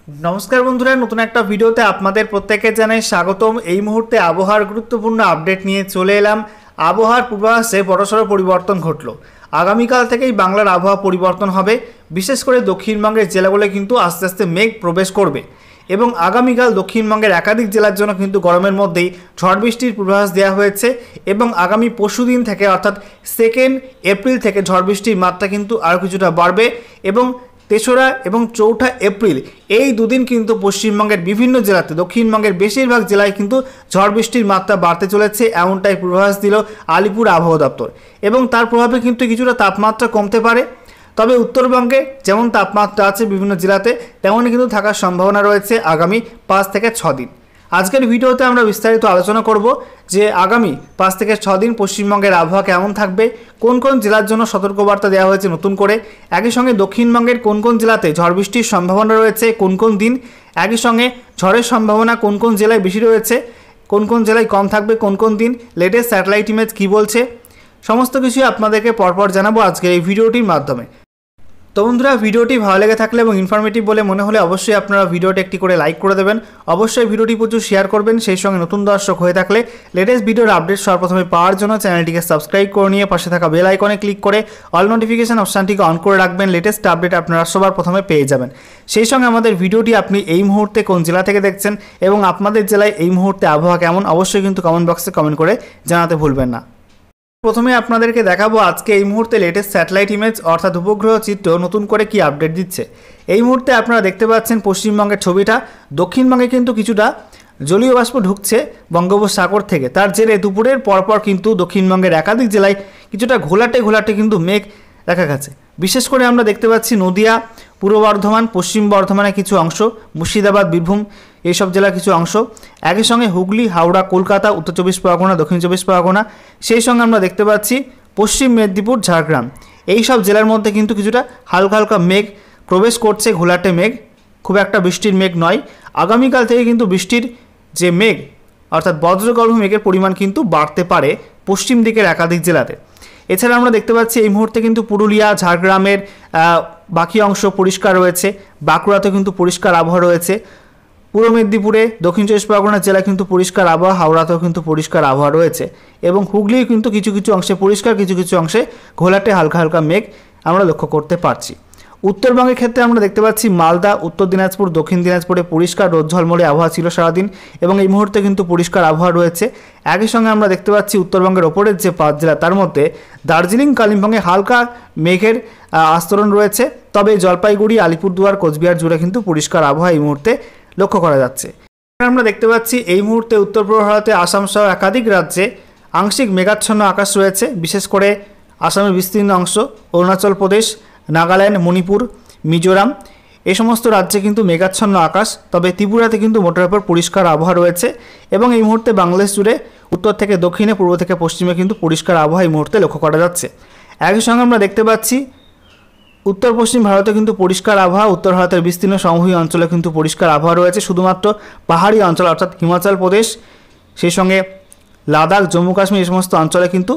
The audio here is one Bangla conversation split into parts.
नमस्कार बंधुरा नतून एक भिडियोते आपनादेर प्रत्येके जानाई स्वागतम। এই মুহূর্তে আবহাওয়ার গুরুত্বপূর্ণ আপডেট নিয়ে চলে এলাম। আবহাওয়ার পূর্বাভাসে বড়সড় পরিবর্তন ঘটলো। আগামীকাল থেকেই বাংলার আবহাওয়া পরিবর্তন হবে। বিশেষ করে দক্ষিণবঙ্গের জেলাগুলো কিন্তু আস্তে আস্তে মেঘ প্রবেশ করবে এবং আগামীকাল দক্ষিণবঙ্গের একাধিক জেলার জন্য কিন্তু গরমের মধ্যেই ঝড় বৃষ্টির পূর্বাভাস দেওয়া হয়েছে এবং আগামী পরশুদিন থেকে অর্থাৎ 2 এপ্রিল থেকে ঝড় বৃষ্টির মাত্রা কিন্তু আরও কিছুটা বাড়বে এবং 3রা এবং 4ঠা এপ্রিল এই দুদিন কিন্তু পশ্চিমবঙ্গের বিভিন্ন জেলাতে দক্ষিণবঙ্গের বেশিরভাগ জেলায় কিন্তু ঝড় বৃষ্টির মাত্রা বাড়তে চলেছে, এমনটাই পূর্বাভাস দিল আলিপুর আবহাওয়া দপ্তর। এবং তার প্রভাবে কিন্তু কিছুটা তাপমাত্রা কমতে পারে, তবে উত্তরবঙ্গে যেমন তাপমাত্রা আছে বিভিন্ন জেলাতে তেমনই কিন্তু থাকার সম্ভাবনা রয়েছে আগামী 5 থেকে 6 দিন। আজকের ভিডিওতে আমরা বিস্তারিত আলোচনা করব যে আগামী 5 থেকে 6 দিন পশ্চিমবঙ্গের আবহাওয়া কেমন থাকবে, কোন কোন জেলার জন্য সতর্কবার্তা দেওয়া হয়েছে নতুন করে, একই সঙ্গে দক্ষিণবঙ্গের কোন কোন জেলাতে ঝড় বৃষ্টির সম্ভাবনা রয়েছে কোন কোন দিন, একই সঙ্গে ঝড়ের সম্ভাবনা কোন কোন জেলায় বেশি রয়েছে, কোন কোন জেলায় কম থাকবে কোন কোন দিন, লেটেস্ট স্যাটেলাইট ইমেজ কী বলছে, সমস্ত কিছু আপনাদেরকে পরপর জানাবো আজকের এই ভিডিওটির মাধ্যমে। তো বন্ধুরা, ভিডিওটি ভালো লেগে থাকলে এবং ইনফরমেটিভ বলে মনে হলে অবশ্যই আপনারা ভিডিওটি একটি করে লাইক করে দেবেন, অবশ্যই ভিডিওটি প্রচুর শেয়ার করবেন। সেই সঙ্গে নতুন দর্শক হয়ে থাকলে লেটেস্ট ভিডিওর আপডেট সর্বপ্রথমে পাওয়ার জন্য চ্যানেলটিকে সাবস্ক্রাইব করে নিয়ে পাশে থাকা বেল আইকনে ক্লিক করে অল নোটিফিকেশন অপশানটিকে অন করে রাখবেন। লেটেস্ট আপডেট আপনারা সবার প্রথমে পেয়ে যাবেন। সেই সঙ্গে আমাদের ভিডিওটি আপনি এই মুহূর্তে কোন জেলা থেকে দেখছেন এবং আপনাদের জেলায় এই মুহূর্তে আবহাওয়া কেমন অবশ্যই কিন্তু কমেন্ট বক্সে কমেন্ট করে জানাতে ভুলবেন না। প্রথমে আপনাদেরকে দেখাবো আজকে এই মুহূর্তে লেটেস্ট স্যাটেলাইট ইমেজ অর্থাৎ উপগ্রহ চিত্র নতুন করে কি আপডেট দিচ্ছে। এই মুহূর্তে আপনারা দেখতে পাচ্ছেন পশ্চিমবঙ্গের ছবিটা। দক্ষিণবঙ্গে কিন্তু কিছুটা জলীয় বাষ্প ঢুকছে বঙ্গোপসাগর থেকে, তার জেরে দুপুরের পরপর কিন্তু দক্ষিণবঙ্গের একাধিক জেলায় কিছুটা ঘোলাটে কিন্তু মেঘ দেখা গেছে। বিশেষ করে আমরা দেখতে পাচ্ছি নদিয়া, পূর্ব বর্ধমান, পশ্চিম বর্ধমানের কিছু অংশ, মুর্শিদাবাদ, বীরভূম এইসব জেলার কিছু অংশ, একই সঙ্গে হুগলি, হাওড়া, কলকাতা, উত্তর 24 পরগনা, দক্ষিণ 24 পরগনা, সেই সঙ্গে আমরা দেখতে পাচ্ছি পশ্চিম মেদিনীপুর, ঝাড়গ্রাম এই সব জেলার মধ্যে কিন্তু কিছুটা হালকা মেঘ প্রবেশ করছে, ঘোলাটে মেঘ, খুব একটা বৃষ্টির মেঘ নয়। আগামীকাল থেকে কিন্তু বৃষ্টির যে মেঘ অর্থাৎ বজ্রগর্ভ মেঘের পরিমাণ কিন্তু বাড়তে পারে পশ্চিম দিকের একাধিক জেলাতে। এছাড়া আমরা দেখতে পাচ্ছি এই মুহূর্তে কিন্তু পুরুলিয়া, ঝাড়গ্রামের বাকি অংশ পরিষ্কার রয়েছে, বাঁকুড়াতে কিন্তু পরিষ্কার আবহাওয়া রয়েছে, পূর্ব মেদিনীপুরে, দক্ষিণ 24 পরগনা জেলা কিন্তু পরিষ্কার আবহাওয়া, হাওড়াতেও কিন্তু পরিষ্কার আবহাওয়া রয়েছে এবং হুগলিও কিন্তু কিছু কিছু অংশে পরিষ্কার, কিছু কিছু অংশে ঘোলাটে হালকা মেঘ আমরা লক্ষ্য করতে পারছি। উত্তরবঙ্গের ক্ষেত্রে আমরা দেখতে পাচ্ছি মালদা, উত্তর দিনাজপুর, দক্ষিণ দিনাজপুরে পরিষ্কার রোদ ঝলমলে আবহাওয়া ছিল সারাদিন এবং এই মুহূর্তে কিন্তু পরিষ্কার আবহাওয়া রয়েছে। একই সঙ্গে আমরা দেখতে পাচ্ছি উত্তরবঙ্গের ওপরের যে 5 জেলা তার মধ্যে দার্জিলিং, কালিম্পংয়ে হালকা মেঘের আস্তরণ রয়েছে, তবে জলপাইগুড়ি, আলিপুরদুয়ার, কোচবিহার জুড়ে কিন্তু পরিষ্কার আবহাওয়া এই মুহূর্তে লক্ষ্য করা যাচ্ছে। আমরা দেখতে পাচ্ছি এই মুহূর্তে উত্তর পূর্ব ভারতে আসাম সহ একাধিক রাজ্যে আংশিক মেঘাচ্ছন্ন আকাশ রয়েছে। বিশেষ করে আসামের বিস্তীর্ণ অংশ, অরুণাচল প্রদেশ, নাগাল্যান্ড, মণিপুর, মিজোরাম এই সমস্ত রাজ্যে কিন্তু মেঘাচ্ছন্ন আকাশ, তবে ত্রিপুরাতে কিন্তু মোটের উপর পরিষ্কার আবহাওয়া রয়েছে এবং এই মুহূর্তে বাংলাদেশ জুড়ে উত্তর থেকে দক্ষিণে, পূর্ব থেকে পশ্চিমে কিন্তু পরিষ্কার আবহাওয়া এই মুহূর্তে লক্ষ্য করা যাচ্ছে। একই সঙ্গে আমরা দেখতে পাচ্ছি উত্তর পশ্চিম ভারতে কিন্তু পরিষ্কার আবহাওয়া, উত্তর ভারতের বিস্তীর্ণ সমভূমি অঞ্চলে কিন্তু পরিষ্কার আবহাওয়া রয়েছে। শুধুমাত্র পাহাড়ি অঞ্চল অর্থাৎ হিমাচল প্রদেশ, সেই সঙ্গে লাদাখ, জম্মু কাশ্মীর এই সমস্ত অঞ্চলে কিন্তু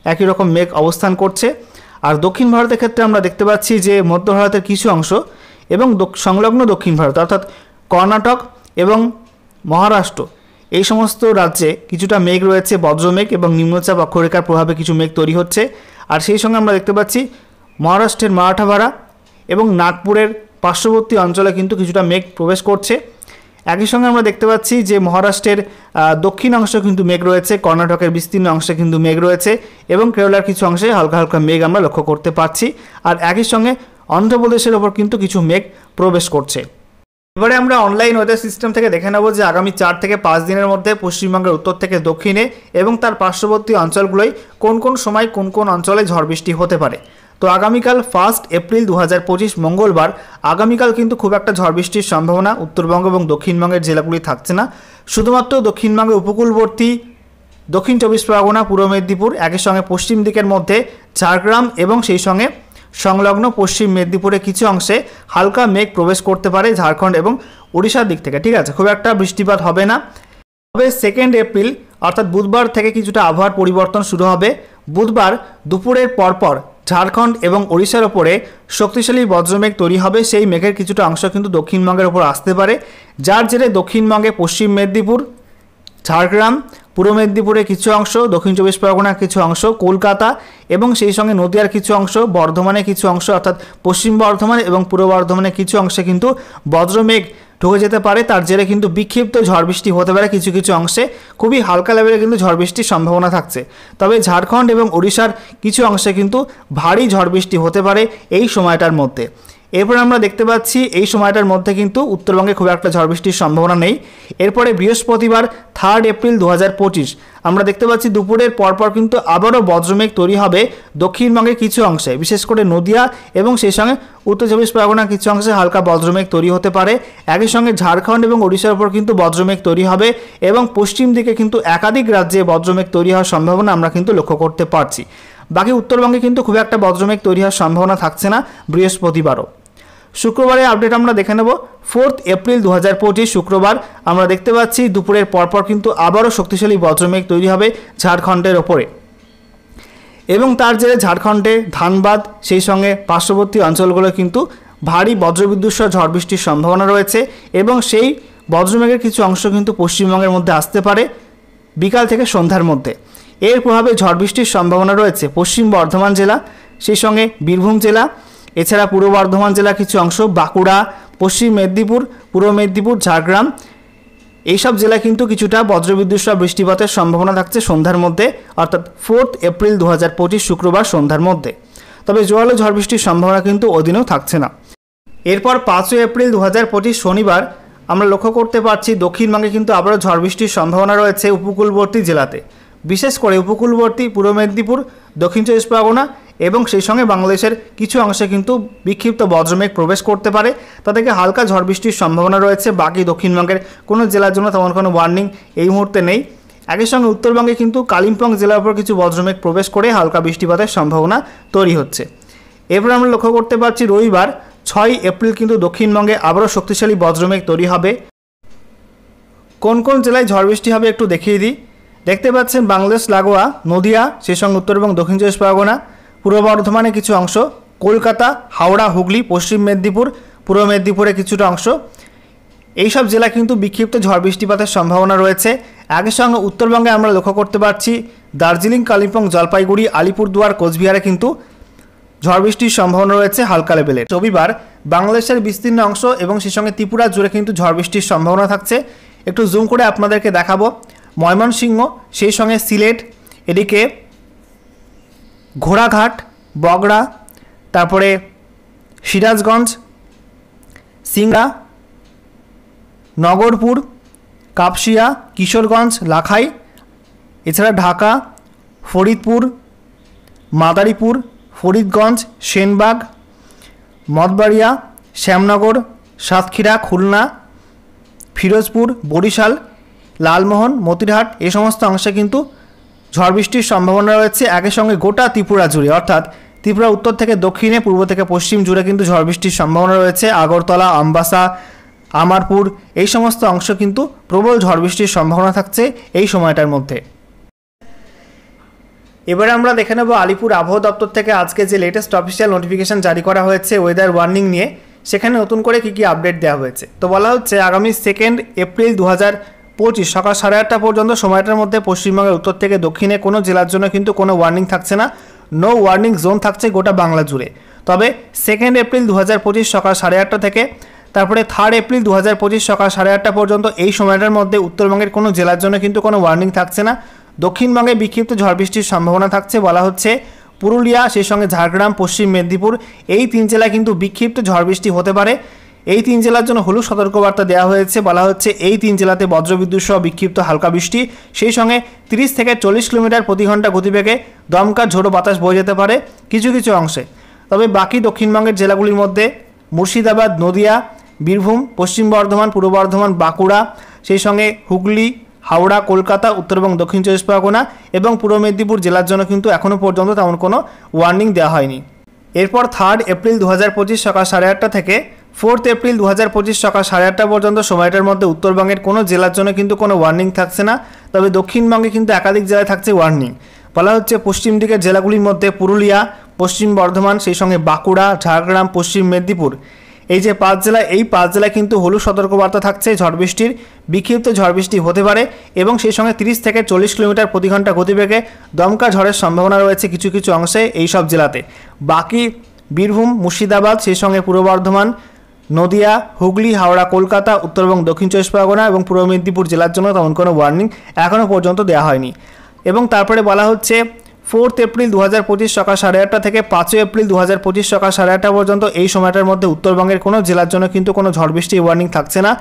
একই রকম মেঘ অবস্থান করছে। আর দক্ষিণ ভারতের ক্ষেত্রে আমরা দেখতে পাচ্ছি যে মধ্য ভারতের কিছু অংশ এবং সংলগ্ন দক্ষিণ ভারত অর্থাৎ কর্ণাটক এবং মহারাষ্ট্র এই সমস্ত রাজ্যে কিছুটা মেঘ রয়েছে, বজ্রমেঘ এবং নিম্নচাপ অক্ষরেখার প্রভাবে কিছু মেঘ তৈরি হচ্ছে। আর সেই সঙ্গে আমরা দেখতে পাচ্ছি মহারাষ্ট্রের মারাঠাওয়াড়া এবং নাগপুরের পার্শ্ববর্তী অঞ্চলে কিন্তু কিছুটা মেঘ প্রবেশ করছে। একই সঙ্গে আমরা দেখতে পাচ্ছি যে মহারাষ্ট্রের দক্ষিণ অংশে কিন্তু মেঘ রয়েছে, কর্ণাটকের বিস্তীর্ণ অংশে কিন্তু মেঘ রয়েছে এবং কেরালার কিছু অংশে হালকা মেঘ আমরা লক্ষ্য করতে পারছি। আর একই সঙ্গে অন্ধ্রপ্রদেশের ওপর কিন্তু কিছু মেঘ প্রবেশ করছে। এবারে আমরা অনলাইন ওয়েদার সিস্টেম থেকে দেখে নেব যে আগামী 4 থেকে 5 দিনের মধ্যে পশ্চিমবঙ্গের উত্তর থেকে দক্ষিণে এবং তার পার্শ্ববর্তী অঞ্চলগুলোয় কোন কোন সময় কোন কোন অঞ্চলে ঝড় বৃষ্টি হতে পারে। তো আগামীকাল 1 এপ্রিল 2025 মঙ্গলবার আগামীকাল কিন্তু খুব একটা ঝড় বৃষ্টির সম্ভাবনা উত্তরবঙ্গ এবং দক্ষিণবঙ্গের জেলাগুলি থাকছে না। শুধুমাত্র দক্ষিণবঙ্গের উপকূলবর্তী দক্ষিণ 24 পরগনা, পূর্ব মেদিনীপুর, একই সঙ্গে পশ্চিম দিকের মধ্যে ঝাড়গ্রাম এবং সেই সঙ্গে সংলগ্ন পশ্চিম মেদিনীপুরে কিছু অংশে হালকা মেঘ প্রবেশ করতে পারে ঝাড়খণ্ড এবং ওড়িশার দিক থেকে। ঠিক আছে, খুব একটা বৃষ্টিপাত হবে না। তবে 2 এপ্রিল অর্থাৎ বুধবার থেকে কিছুটা আবহাওয়ার পরিবর্তন শুরু হবে। বুধবার দুপুরের পরপর ঝাড়খণ্ড এবং ওড়িশার ওপরে শক্তিশালী বজ্রমেঘ তৈরি হবে। সেই মেঘের কিছুটা অংশ কিন্তু দক্ষিণবঙ্গের ওপর আসতে পারে, যার জেরে দক্ষিণবঙ্গে পশ্চিম মেদিনীপুর, ঝাড়গ্রাম, পূর্ব মেদিনীপুরের কিছু অংশ, দক্ষিণ চব্বিশ পরগনার কিছু অংশ, কলকাতা এবং সেই সঙ্গে নদিয়ার কিছু অংশ, বর্ধমানের কিছু অংশ অর্থাৎ পশ্চিম বর্ধমান এবং পূর্ব বর্ধমানের কিছু অংশে কিন্তু বজ্রমেঘ ঢুকে যেতে পারে। তার জেরে কিন্তু বিক্ষিপ্ত ঝড় বৃষ্টি হতে পারে, কিছু কিছু অংশে খুবই হালকা লেভেলে কিন্তু ঝড় বৃষ্টির সম্ভাবনা থাকছে। তবে ঝাড়খণ্ড এবং ওড়িশার কিছু অংশে কিন্তু ভারী ঝড় বৃষ্টি হতে পারে এই সময়টার মধ্যে। এরপর আমরা দেখতে পাচ্ছি এই সময়টার মধ্যে কিন্তু উত্তরবঙ্গে খুব একটা ঝড় বৃষ্টির সম্ভাবনা নেই। এরপরে বৃহস্পতিবার 3 এপ্রিল 2025 আমরা দেখতে পাচ্ছি দুপুরের পরপর কিন্তু আবারও বজ্রমেঘ তৈরি হবে দক্ষিণবঙ্গের কিছু অংশে, বিশেষ করে নদিয়া এবং সেই সঙ্গে উত্তর চব্বিশ পরগনার কিছু অংশে হালকা বজ্রমেঘ তৈরি হতে পারে। একই সঙ্গে ঝাড়খণ্ড এবং ওড়িশার উপর কিন্তু বজ্রমেঘ তৈরি হবে এবং পশ্চিম দিকে কিন্তু একাধিক রাজ্যে বজ্রমেঘ তৈরি হওয়ার সম্ভাবনা আমরা কিন্তু লক্ষ্য করতে পারছি। বাকি উত্তরবঙ্গে কিন্তু খুব একটা বজ্রমেঘ তৈরি হওয়ার সম্ভাবনা থাকছে না বৃহস্পতিবারও। শুক্রবারের আপডেট আমরা দেখে নেব। 4 এপ্রিল 2025 শুক্রবার আমরা দেখতে পাচ্ছি দুপুরের পরপর কিন্তু আবারও শক্তিশালী বজ্রমেঘ তৈরি হবে ঝাড়খণ্ডের ওপরে এবং তার জেরে ঝাড়খণ্ডে ধানবাদ সেই সঙ্গে পার্শ্ববর্তী অঞ্চলগুলো কিন্তু ভারী বজ্রবিদ্যুৎ সহ ঝড় বৃষ্টির সম্ভাবনা রয়েছে এবং সেই বজ্রমেঘের কিছু অংশ কিন্তু পশ্চিমবঙ্গের মধ্যে আসতে পারে বিকাল থেকে সন্ধ্যার মধ্যে। এর প্রভাবে ঝড় বৃষ্টির সম্ভাবনা রয়েছে পশ্চিম বর্ধমান জেলা, সেই সঙ্গে বীরভূম জেলা, এছাড়া পূর্ব বর্ধমান জেলার কিছু অংশ, বাঁকুড়া, পশ্চিম মেদিনীপুর, পূর্ব মেদিনীপুর, ঝাড়গ্রাম এইসব জেলায় কিন্তু কিছুটা বজ্রবিদ্যুৎ সহ বৃষ্টিপাতের সম্ভাবনা থাকছে সন্ধ্যার মধ্যে, অর্থাৎ 4 এপ্রিল 2025 শুক্রবার সন্ধ্যার মধ্যে। তবে জোরালো ঝড় বৃষ্টির সম্ভাবনা কিন্তু ওদিনেও থাকছে না। এরপর 5 এপ্রিল 2025 শনিবার আমরা লক্ষ্য করতে পারছি দক্ষিণবঙ্গে কিন্তু আবারও ঝড় বৃষ্টির সম্ভাবনা রয়েছে উপকূলবর্তী জেলাতে, বিশেষ করে উপকূলবর্তী পূর্ব মেদিনীপুর, দক্ষিণ চব্বিশ পরগনা এবং সেই সঙ্গে বাংলাদেশের কিছু অংশে কিন্তু বিক্ষিপ্ত বজ্রমেঘ প্রবেশ করতে পারে। তা থেকে হালকা ঝড় বৃষ্টির সম্ভাবনা রয়েছে। বাকি দক্ষিণবঙ্গের কোনো জেলার জন্য তেমন কোনো ওয়ার্নিং এই মুহূর্তে নেই। একই সঙ্গে উত্তরবঙ্গে কিন্তু কালিম্পং জেলার উপর কিছু বজ্রমেঘ প্রবেশ করে হালকা বৃষ্টিপাতের সম্ভাবনা তৈরি হচ্ছে। এরপর আমরা লক্ষ্য করতে পারছি রবিবার 6 এপ্রিল কিন্তু দক্ষিণবঙ্গে আবারও শক্তিশালী বজ্রমেঘ তৈরি হবে। কোন কোন জেলায় ঝড় বৃষ্টি হবে একটু দেখিয়ে দিই। দেখতে পাচ্ছেন বাংলাদেশ লাগোয়া নদিয়া, সেই সঙ্গে উত্তর এবং দক্ষিণ চব্বিশ পরগনা, পূর্ব বর্ধমানের কিছু অংশ, কলকাতা, হাওড়া, হুগলি, পশ্চিম মেদিনীপুর, পূর্ব মেদিনীপুরের কিছুটা অংশ, এইসব জেলা কিন্তু বিক্ষিপ্ত ঝড় বৃষ্টিপাতের সম্ভাবনা রয়েছে। একই সঙ্গে উত্তরবঙ্গে আমরা লক্ষ্য করতে পারছি দার্জিলিং, কালিম্পং, জলপাইগুড়ি, আলিপুরদুয়ার, কোচবিহারে কিন্তু ঝড় বৃষ্টির সম্ভাবনা রয়েছে হালকা লেভেলের। রবিবার বাংলাদেশের বিস্তীর্ণ অংশ এবং সেই সঙ্গে ত্রিপুরা জুড়ে কিন্তু ঝড় বৃষ্টির সম্ভাবনা থাকছে। একটু জুম করে আপনাদেরকে দেখাবো। ময়মনসিংহ, সেই সঙ্গে সিলেট, এদিকে ঘোড়াঘাট, বগড়া, তারপরে সিরাজগঞ্জ, সিংড়া, নগরপুর, কাপসিয়া, কিশোরগঞ্জ, লাখাই, এছাড়া ঢাকা, ফরিদপুর, মাদারীপুর, ফরিদগঞ্জ, সেনবাগ, মঠবাড়িয়া, শ্যামনগর, সাতক্ষীরা, খুলনা, ফিরোজপুর, বরিশাল, লালমোহন, মতিরহাট এই সমস্ত অংশে কিন্তু ঝড় বৃষ্টির সম্ভাবনা রয়েছে। একই সঙ্গে গোটা ত্রিপুরা জুড়ে, অর্থাৎ ত্রিপুরা উত্তর থেকে দক্ষিণে, পূর্ব থেকে পশ্চিম জুড়ে কিন্তু ঝড় বৃষ্টির সম্ভাবনা রয়েছে। আগরতলা, আমবাসা, আমারপুর এই সমস্ত অংশ কিন্তু প্রবল ঝড় বৃষ্টির সম্ভাবনা থাকছে এই সময়টার মধ্যে। এবারে আমরা দেখে নেব আলিপুর আবহাওয়া দপ্তর থেকে আজকে যে লেটেস্ট অফিসিয়াল নোটিফিকেশন জারি করা হয়েছে ওয়েদার ওয়ার্নিং নিয়ে, সেখানে নতুন করে কী কী আপডেট দেওয়া হয়েছে। তো বলা হচ্ছে আগামী 2 এপ্রিল 2025 সকাল 8:30 পর্যন্ত সময়টার মধ্যে পশ্চিমবঙ্গের উত্তর থেকে দক্ষিণে কোনো জেলার জন্য কিন্তু কোনো ওয়ার্নিং থাকছে না, নো ওয়ার্নিং জোন থাকছে গোটা বাংলা জুড়ে। তবে 2 এপ্রিল 2025 সকাল 8:30 থেকে তারপরে 3 এপ্রিল 2025 সকাল 8:30 পর্যন্ত এই সময়টার মধ্যে উত্তরবঙ্গের কোনো জেলার জন্য কিন্তু কোনো ওয়ার্নিং থাকছে না। দক্ষিণবঙ্গে বিক্ষিপ্ত ঝড় বৃষ্টির সম্ভাবনা থাকছে। বলা হচ্ছে পুরুলিয়া, সেই সঙ্গে ঝাড়গ্রাম, পশ্চিম মেদিনীপুর এই 3 জেলায় কিন্তু বিক্ষিপ্ত ঝড় বৃষ্টি হতে পারে। এই 3 জেলার জন্য হলুদ সতর্কবার্তা দেওয়া হয়েছে। বলা হচ্ছে এই 3 জেলাতে বজ্রবিদ্যুৎ সহ বিক্ষিপ্ত হালকা বৃষ্টি, সেই সঙ্গে 30 থেকে 40 কিলোমিটার প্রতি ঘন্টা গতিবেগে দমকা ঝোড়ো বাতাস বয়ে যেতে পারে কিছু কিছু অংশে। তবে বাকি দক্ষিণবঙ্গের জেলাগুলির মধ্যে মুর্শিদাবাদ, নদিয়া, বীরভূম, পশ্চিম বর্ধমান, পূর্ব বর্ধমান, বাঁকুড়া, সেই সঙ্গে হুগলি, হাওড়া, কলকাতা, উত্তর এবং দক্ষিণ চব্বিশ পরগনা এবং পূর্ব মেদিনীপুর জেলার জন্য কিন্তু এখনও পর্যন্ত তেমন কোনো ওয়ার্নিং দেওয়া হয়নি। এরপর 3 এপ্রিল 2025 সকাল 8:30 থেকে 4 এপ্রিল 2025 সকাল 8:30 পর্যন্ত সময়টার মধ্যে উত্তরবঙ্গের কোনো জেলার জন্য কিন্তু কোনো ওয়ার্নিং থাকছে না। তবে দক্ষিণবঙ্গে কিন্তু একাধিক জেলায় থাকছে ওয়ার্নিং। বলা হচ্ছে পশ্চিম দিকের জেলাগুলির মধ্যে পুরুলিয়া, পশ্চিম বর্ধমান, সেই সঙ্গে বাঁকুড়া, ঝাড়গ্রাম, পশ্চিম মেদিনীপুর, এই যে 5 জেলা, এই 5 জেলায় কিন্তু হলুদ সতর্কবার্তা থাকছে। ঝড় বৃষ্টির, বিক্ষিপ্ত ঝড় বৃষ্টি হতে পারে এবং সেই সঙ্গে 30 থেকে 40 কিলোমিটার প্রতি ঘন্টা গতিবেগে দমকা ঝড়ের সম্ভাবনা রয়েছে কিছু কিছু অংশে এই সব জেলাতে। বাকি বীরভূম, মুর্শিদাবাদ, সেই সঙ্গে পূর্ব বর্ধমান, নদিয়া, হুগলি, হাওড়া, কলকাতা, উত্তর এবং দক্ষিণ 24 পরগনা এবং পূর্ব মেদিনীপুর জেলার জন্য তেমন কোনো ওয়ার্নিং এখনও পর্যন্ত দেওয়া হয়নি। এবং তারপরে বলা হচ্ছে 4 এপ্রিল 2025 সকাল 8:30 থেকে 5 এপ্রিল 2025 সকাল 8:30 পর্যন্ত এই সময়টার মধ্যে উত্তরবঙ্গের কোনো জেলার জন্য কিন্তু কোনো ঝড় বৃষ্টির ওয়ার্নিং থাকছে না।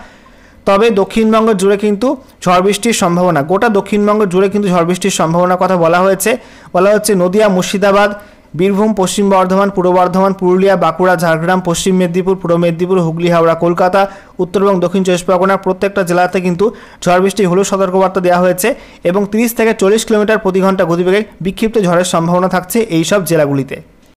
তবে দক্ষিণবঙ্গ জুড়ে কিন্তু ঝড় বৃষ্টির সম্ভাবনা, গোটা দক্ষিণবঙ্গ জুড়ে কিন্তু ঝড় বৃষ্টির সম্ভাবনার কথা বলা হচ্ছে নদিয়া, মুর্শিদাবাদ, বীরভূম, পশ্চিম বর্ধমান, পূর্ব বর্ধমান, পুরুলিয়া, বাঁকুড়া, ঝাড়গ্রাম, পশ্চিম মেদিনীপুর, পূর্ব মেদিনীপুর, হুগলি, হাওড়া, কলকাতা, উত্তর এবং দক্ষিণ 24 পরগনার প্রত্যেকটা জেলাতে কিন্তু ঝড় বৃষ্টি হলুদ সতর্কবার্তা দেওয়া হয়েছে এবং 30 থেকে 40 কিলোমিটার প্রতি ঘন্টা গতিবেগে বিক্ষিপ্ত ঝড়ের সম্ভাবনা থাকছে এই সব জেলাগুলিতে।